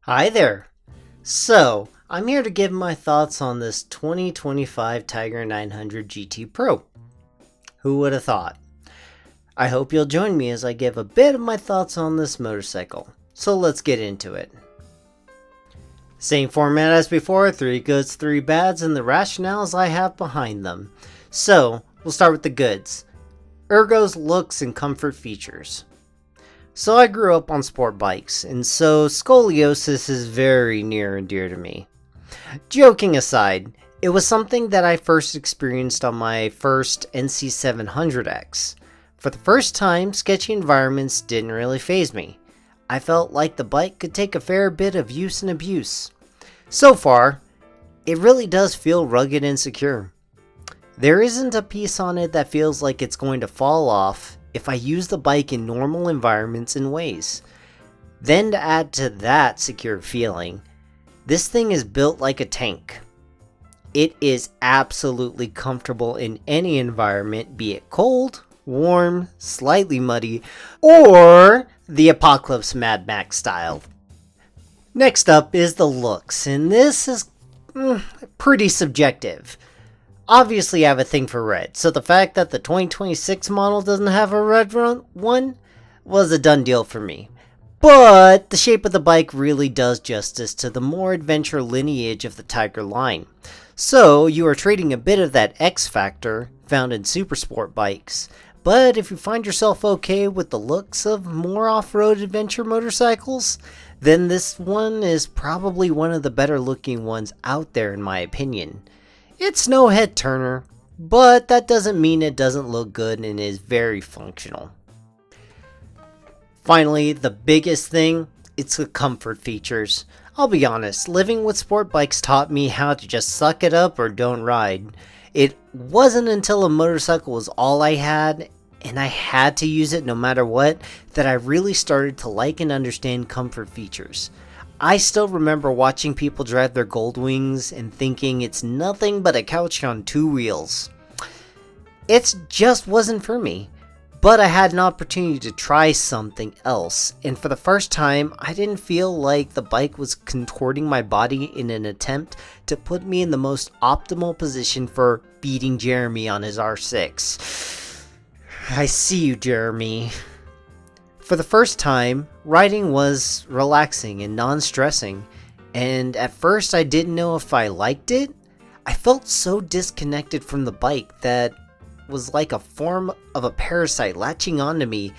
Hi there. So, I'm here to give my thoughts on this 2025 Tiger 900 GT Pro. Who would have thought? I hope you'll join me as I give a bit of my thoughts on this motorcycle. So let's get into it. Same format as before, 3 goods, 3 bads, and the rationales I have behind them. So, we'll start with the goods. Ergo's looks and comfort features. So I grew up on sport bikes, and so scoliosis is very near and dear to me. Joking aside, it was something that I first experienced on my first NC700X. For the first time, sketchy environments didn't really faze me. I felt like the bike could take a fair bit of use and abuse. So far, it really does feel rugged and secure. There isn't a piece on it that feels like it's going to fall off if I use the bike in normal environments and ways. Then to add to that secure feeling, this thing is built like a tank. It is absolutely comfortable in any environment, be it cold, warm, slightly muddy, or the Apocalypse Mad Max style. Next up is the looks, and this is pretty subjective. Obviously I have a thing for red, so the fact that the 2026 model doesn't have a red one was a done deal for me. But the shape of the bike really does justice to the more adventure lineage of the Tiger line. So you are trading a bit of that X factor found in super sport bikes. But if you find yourself okay with the looks of more off-road adventure motorcycles, then this one is probably one of the better looking ones out there in my opinion. It's no head turner, but that doesn't mean it doesn't look good and is very functional. Finally, the biggest thing, it's the comfort features. I'll be honest, living with sport bikes taught me how to just suck it up or don't ride. It wasn't until a motorcycle was all I had, and I had to use it no matter what, that I really started to like and understand comfort features. I still remember watching people drive their Goldwings and thinking it's nothing but a couch on 2 wheels. It just wasn't for me, but I had an opportunity to try something else, and for the first time I didn't feel like the bike was contorting my body in an attempt to put me in the most optimal position for beating Jeremy on his R6. I see you, Jeremy. For the first time, riding was relaxing and non-stressing, and at first I didn't know if I liked it. I felt so disconnected from the bike that was like a form of a parasite latching onto me,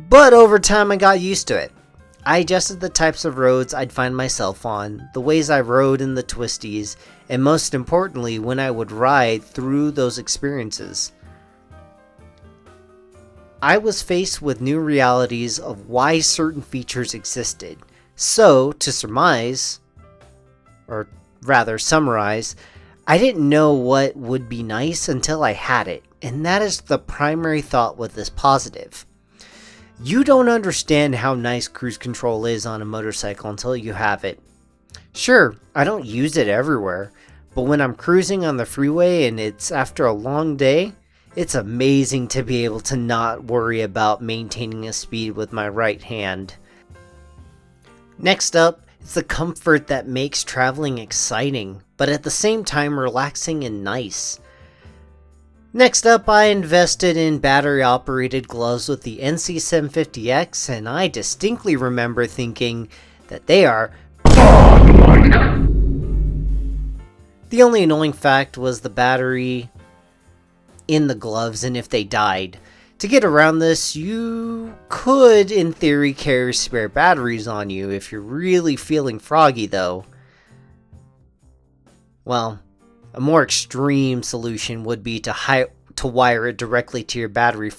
but over time I got used to it. I adjusted the types of roads I'd find myself on, the ways I rode in the twisties, and most importantly, when I would ride through those experiences. I was faced with new realities of why certain features existed. So, to summarize, I didn't know what would be nice until I had it, and that is the primary thought with this positive. You don't understand how nice cruise control is on a motorcycle until you have it. Sure, I don't use it everywhere, but when I'm cruising on the freeway and it's after a long day, it's amazing to be able to not worry about maintaining a speed with my right hand. Next up, it's the comfort that makes traveling exciting, but at the same time relaxing and nice. Next up, I invested in battery-operated gloves with the NC750X, and I distinctly remember thinking that they are godlike. The only annoying fact was the battery in the gloves and if they died. To get around this, you could in theory carry spare batteries on you if you're really feeling froggy though. Well, a more extreme solution would be to wire it directly to your battery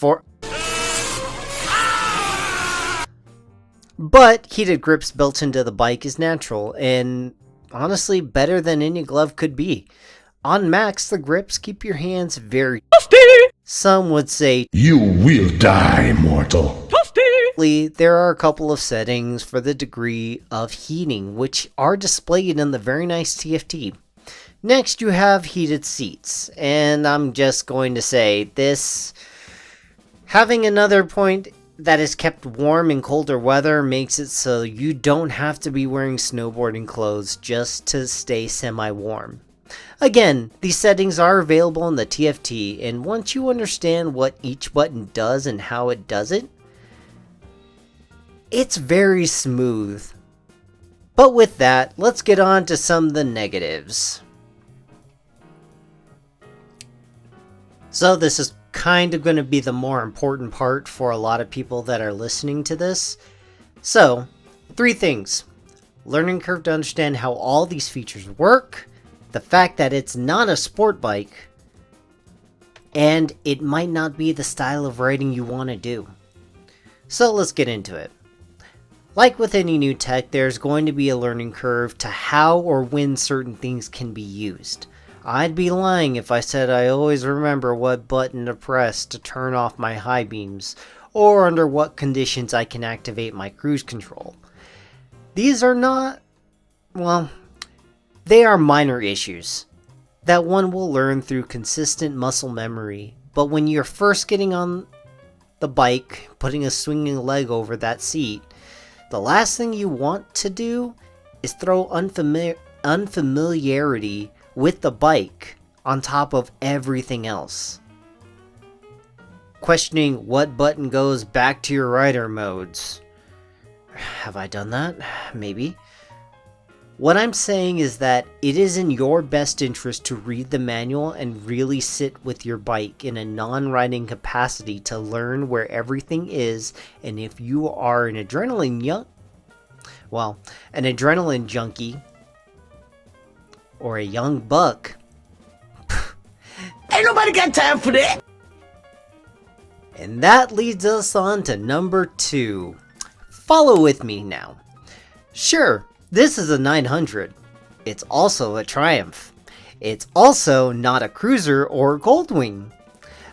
But heated grips built into the bike is natural and honestly better than any glove could be. On max, the grips keep your hands very toasty. Some would say, "You will die, mortal." Toasty! There are a couple of settings for the degree of heating, which are displayed in the very nice TFT. Next, you have heated seats, and I'm just going to say this. Having another point that is kept warm in colder weather makes it so you don't have to be wearing snowboarding clothes just to stay semi-warm. Again, these settings are available in the TFT, and once you understand what each button does and how it does it, it's very smooth. But with that, let's get on to some of the negatives. So this is kind of going to be the more important part for a lot of people that are listening to this. So, 3 things. Learning curve to understand how all these features work, the fact that it's not a sport bike, and it might not be the style of riding you want to do. So let's get into it. Like with any new tech, there's going to be a learning curve to how or when certain things can be used. I'd be lying if I said I always remember what button to press to turn off my high beams, or under what conditions I can activate my cruise control. These are not, well, they are minor issues that one will learn through consistent muscle memory, but when you're first getting on the bike, putting a swinging leg over that seat, the last thing you want to do is throw unfamiliarity with the bike on top of everything else. Questioning what button goes back to your rider modes. Have I done that? Maybe. What I'm saying is that it is in your best interest to read the manual and really sit with your bike in a non-riding capacity to learn where everything is, and if you are an adrenaline junkie or a young buck, ain't nobody got time for that. And that leads us on to number 2. Follow with me now. Sure, this is a 900. It's also a Triumph. It's also not a Cruiser or Goldwing.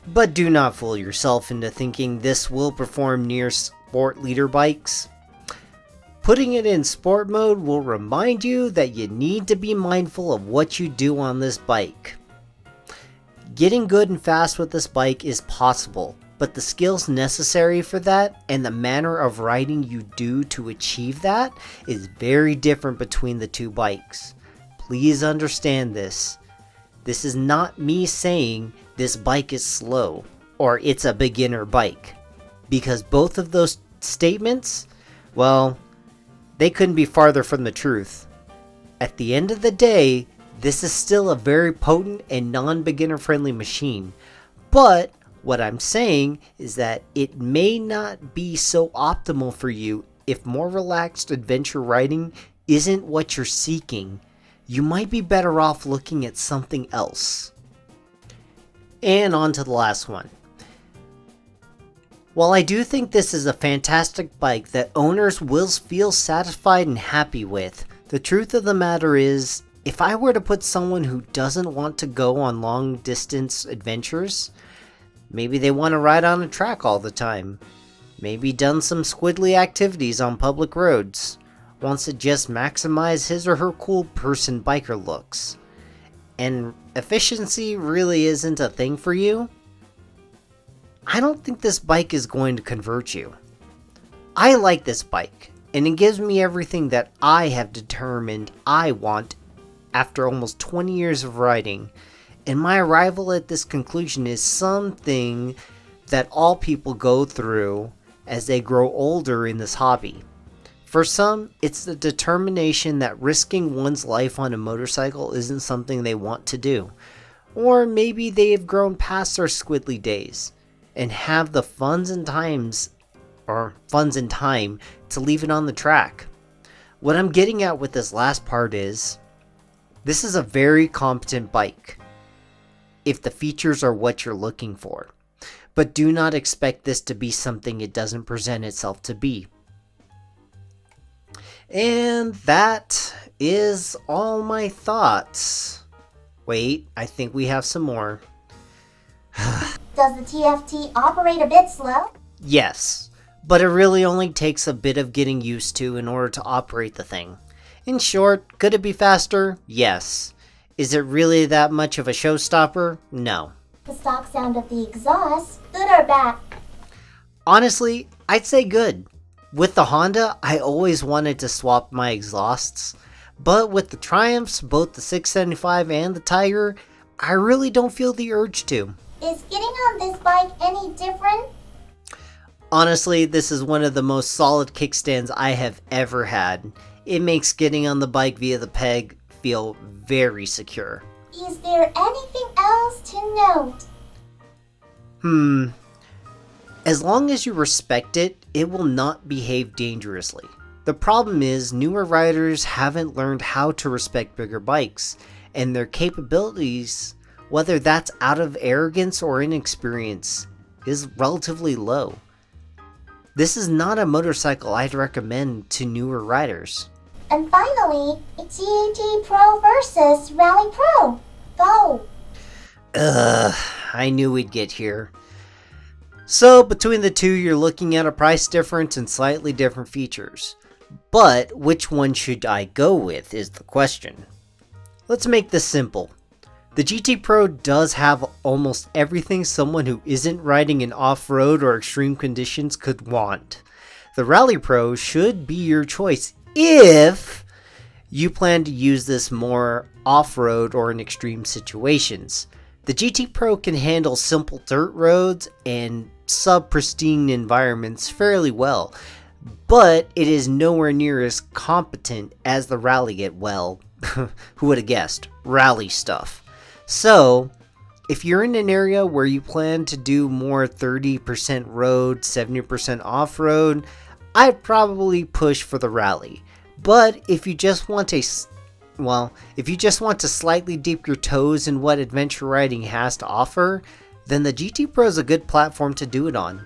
But do not fool yourself into thinking this will perform near sport leader bikes. Putting it in sport mode will remind you that you need to be mindful of what you do on this bike. Getting good and fast with this bike is possible, but the skills necessary for that and the manner of riding you do to achieve that is very different between the 2 bikes. Please understand this. This is not me saying this bike is slow or it's a beginner bike, because both of those statements, well, they couldn't be farther from the truth. At the end of the day, this is still a very potent and non-beginner friendly machine, but what I'm saying is that it may not be so optimal for you if more relaxed adventure riding isn't what you're seeking. You might be better off looking at something else. And on to the last one. While I do think this is a fantastic bike that owners will feel satisfied and happy with, the truth of the matter is, if I were to put someone who doesn't want to go on long distance adventures, maybe they want to ride on a track all the time, maybe done some squiddly activities on public roads, wants to just maximize his or her cool person biker looks, and efficiency really isn't a thing for you, I don't think this bike is going to convert you. I like this bike, and it gives me everything that I have determined I want after almost 20 years of riding, and my arrival at this conclusion is something that all people go through as they grow older in this hobby. For some, it's the determination that risking one's life on a motorcycle isn't something they want to do, or maybe they have grown past their squiddly days and have the funds and time to leave it on the track. What I'm getting at with this last part is, this is a very competent bike if the features are what you're looking for, but do not expect this to be something it doesn't present itself to be. And that is all my thoughts. Wait, I think we have some more. Does the TFT operate a bit slow? Yes, but it really only takes a bit of getting used to in order to operate the thing. In short, could it be faster? Yes. Is it really that much of a showstopper? No. The stock sound of the exhaust, good or bad? Honestly, I'd say good. With the Honda, I always wanted to swap my exhausts, but with the Triumphs, both the 675 and the Tiger, I really don't feel the urge to. Is getting on this bike any different? Honestly, this is one of the most solid kickstands I have ever had. It makes getting on the bike via the peg feel very secure. Is there anything else to note? As long as you respect it, it will not behave dangerously. The problem is, newer riders haven't learned how to respect bigger bikes, and their capabilities, whether that's out of arrogance or inexperience, is relatively low. This is not a motorcycle I'd recommend to newer riders. And finally, GT Pro versus Rally Pro. Go! I knew we'd get here. So, between the two, you're looking at a price difference and slightly different features. But, which one should I go with is the question. Let's make this simple. The GT Pro does have almost everything someone who isn't riding in off-road or extreme conditions could want. The Rally Pro should be your choice if you plan to use this more off-road or in extreme situations. The GT Pro can handle simple dirt roads and sub-pristine environments fairly well, but it is nowhere near as competent as the Rally at, well, who would have guessed, rally stuff. So, if you're in an area where you plan to do more 30% road, 70% off-road, I'd probably push for the Rally. But if you just want to slightly dip your toes in what adventure riding has to offer, then the GT Pro is a good platform to do it on.